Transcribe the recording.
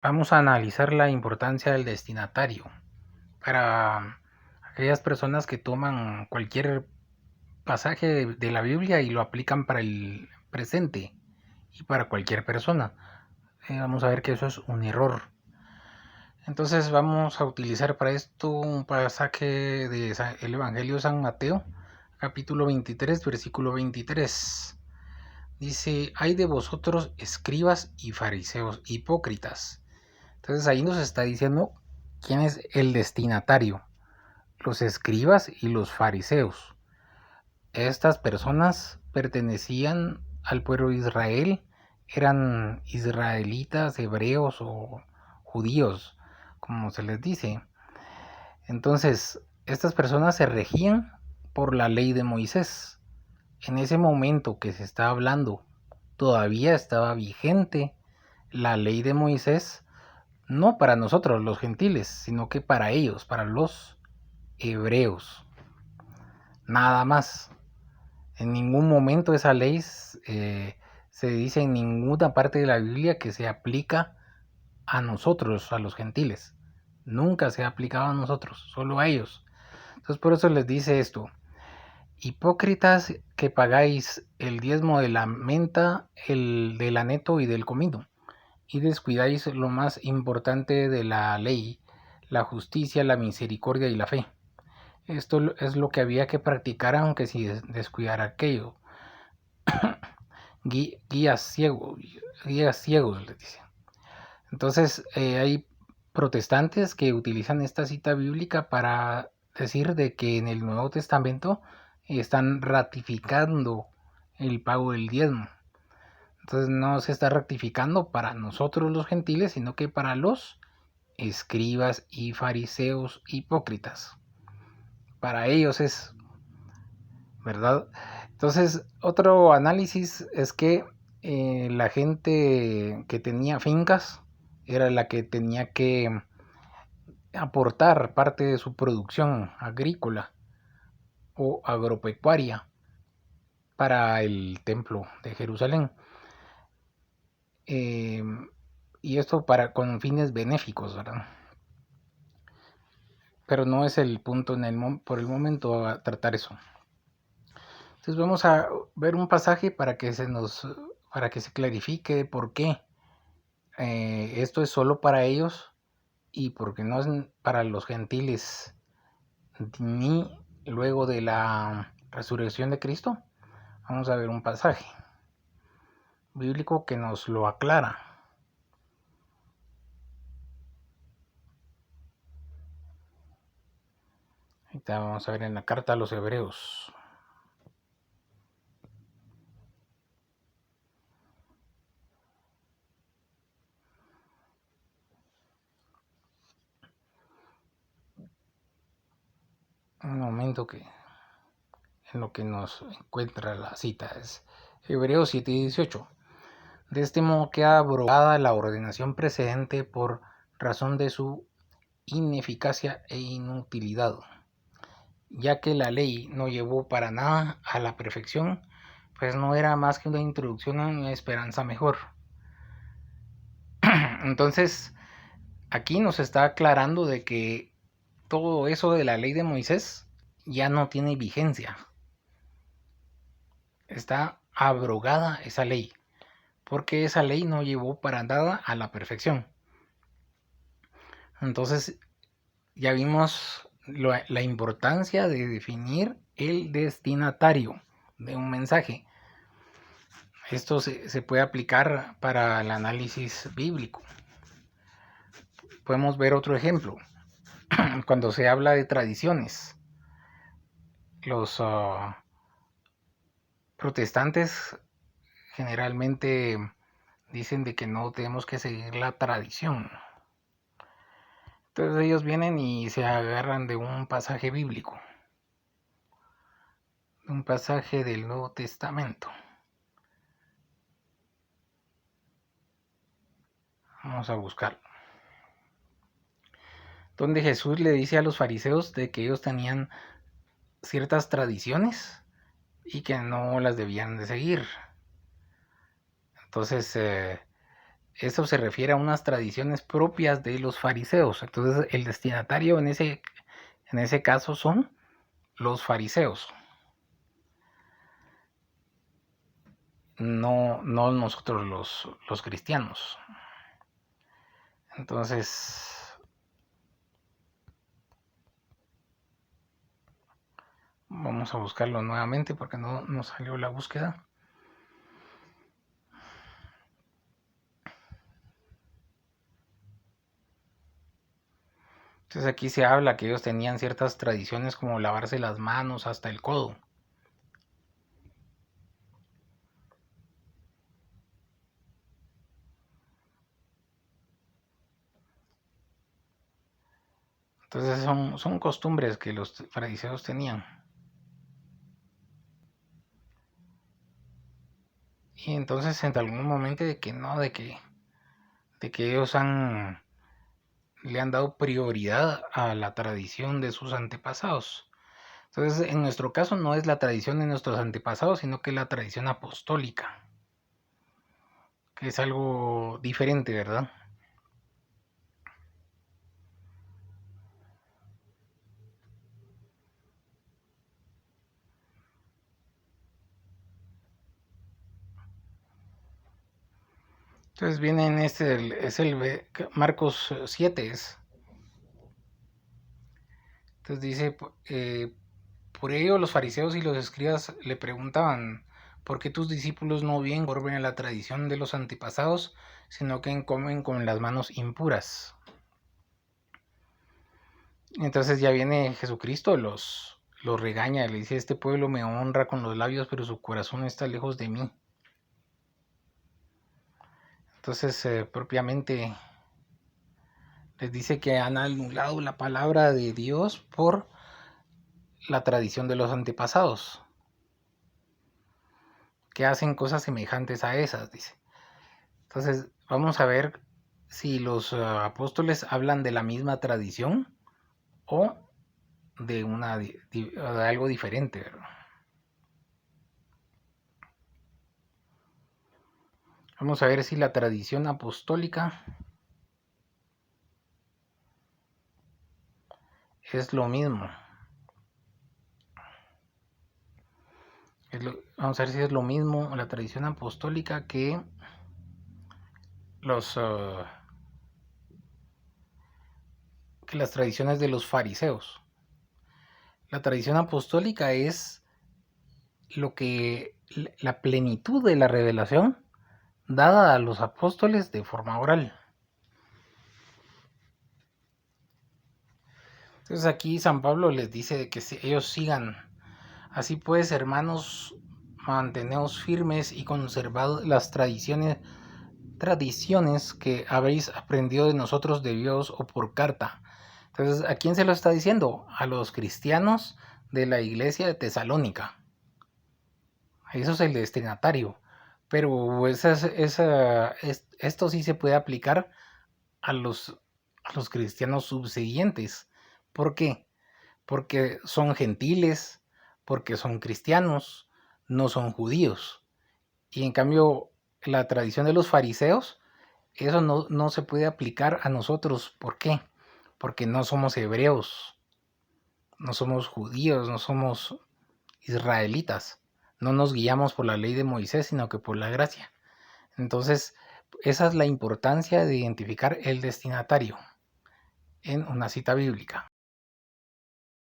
Vamos a analizar la importancia del destinatario para aquellas personas que toman cualquier pasaje de la Biblia y lo aplican para el presente y para cualquier persona. Vamos a ver que eso es un error. Entonces vamos a utilizar para esto un pasaje del Evangelio de San Mateo, capítulo 23, versículo 23. Dice, hay de vosotros escribas y fariseos hipócritas. Entonces ahí nos está diciendo quién es el destinatario, los escribas y los fariseos. Estas personas pertenecían al pueblo de Israel, eran israelitas, hebreos o judíos, como se les dice. Entonces, estas personas se regían por la ley de Moisés. En ese momento que se está hablando, todavía estaba vigente la ley de Moisés, no para nosotros los gentiles, sino que para ellos, para los hebreos. Nada más. En ningún momento esa ley se dice en ninguna parte de la Biblia que se aplica a nosotros, a los gentiles. Nunca se ha aplicado a nosotros, solo a ellos. Entonces por eso les dice esto. Hipócritas que pagáis el diezmo de la menta, el del aneto y del comino, y descuidáis lo más importante de la ley, la justicia, la misericordia y la fe. Esto es lo que había que practicar aunque si descuidara aquello. Guías ciegos, les dicen. Entonces hay protestantes que utilizan esta cita bíblica para decir de que en el Nuevo Testamento están ratificando el pago del diezmo. Entonces no se está ratificando para nosotros los gentiles, sino que para los escribas y fariseos hipócritas. Para ellos es, ¿verdad? Entonces, otro análisis es que la gente que tenía fincas era la que tenía que aportar parte de su producción agrícola o agropecuaria para el templo de Jerusalén. Y esto con fines benéficos, ¿verdad? Pero no es el punto por el momento a tratar eso. Entonces vamos a ver un pasaje para que se clarifique por qué esto es solo para ellos y porque no es para los gentiles ni luego de la resurrección de Cristo. Vamos a ver un pasaje bíblico que nos lo aclara. Ahorita vamos a ver en la carta a los Hebreos. Un momento que en lo que nos encuentra la cita es Hebreos 7:18. De este modo queda abrogada la ordenación precedente por razón de su ineficacia e inutilidad, ya que la ley no llevó para nada a la perfección, pues no era más que una introducción a una esperanza mejor. Entonces, aquí nos está aclarando de que todo eso de la ley de Moisés ya no tiene vigencia. Está abrogada esa ley, porque esa ley no llevó para nada a la perfección. Entonces, ya vimos la importancia de definir el destinatario de un mensaje. Esto se puede aplicar para el análisis bíblico. Podemos ver otro ejemplo. Cuando se habla de tradiciones, los protestantes generalmente dicen de que no tenemos que seguir la tradición. Entonces ellos vienen y se agarran de un pasaje bíblico, un pasaje del Nuevo Testamento. Vamos a buscarlo. Donde Jesús le dice a los fariseos de que ellos tenían ciertas tradiciones y que no las debían de seguir. Entonces Eso se refiere a unas tradiciones propias de los fariseos. Entonces el destinatario en ese caso son los fariseos, no nosotros los cristianos. Entonces, vamos a buscarlo nuevamente porque no salió la búsqueda. Entonces aquí se habla que ellos tenían ciertas tradiciones como lavarse las manos hasta el codo. Entonces son costumbres que los fariseos tenían. Y entonces en algún momento de que no, de que ellos le han dado prioridad a la tradición de sus antepasados. Entonces, en nuestro caso no es la tradición de nuestros antepasados, sino que es la tradición apostólica, que es algo diferente, ¿verdad? Entonces viene en es el Marcos 7. Entonces dice, por ello los fariseos y los escribas le preguntaban, ¿por qué tus discípulos no bien conforme a la tradición de los antepasados, sino que comen con las manos impuras? Entonces ya viene Jesucristo, los regaña, le dice, este pueblo me honra con los labios, pero su corazón está lejos de mí. Entonces propiamente les dice que han anulado la palabra de Dios por la tradición de los antepasados, que hacen cosas semejantes a esas, dice. Entonces vamos a ver si los apóstoles hablan de la misma tradición o de algo diferente, ¿verdad? Vamos a ver si la tradición apostólica es lo mismo. Vamos a ver si es lo mismo la tradición apostólica que que las tradiciones de los fariseos. La tradición apostólica es la plenitud de la revelación dada a los apóstoles de forma oral. Entonces aquí San Pablo les dice que ellos sigan. Así pues, hermanos, manteneos firmes y conservad las tradiciones que habéis aprendido de nosotros de Dios o por carta. Entonces, ¿a quién se lo está diciendo? A los cristianos de la iglesia de Tesalónica. Eso es el destinatario. Pero esto sí se puede aplicar a los cristianos subsiguientes. ¿Por qué? Porque son gentiles, porque son cristianos, no son judíos. Y en cambio, la tradición de los fariseos, eso no se puede aplicar a nosotros. ¿Por qué? Porque no somos hebreos, no somos judíos, no somos israelitas. No nos guiamos por la ley de Moisés, sino que por la gracia. Entonces, esa es la importancia de identificar el destinatario en una cita bíblica.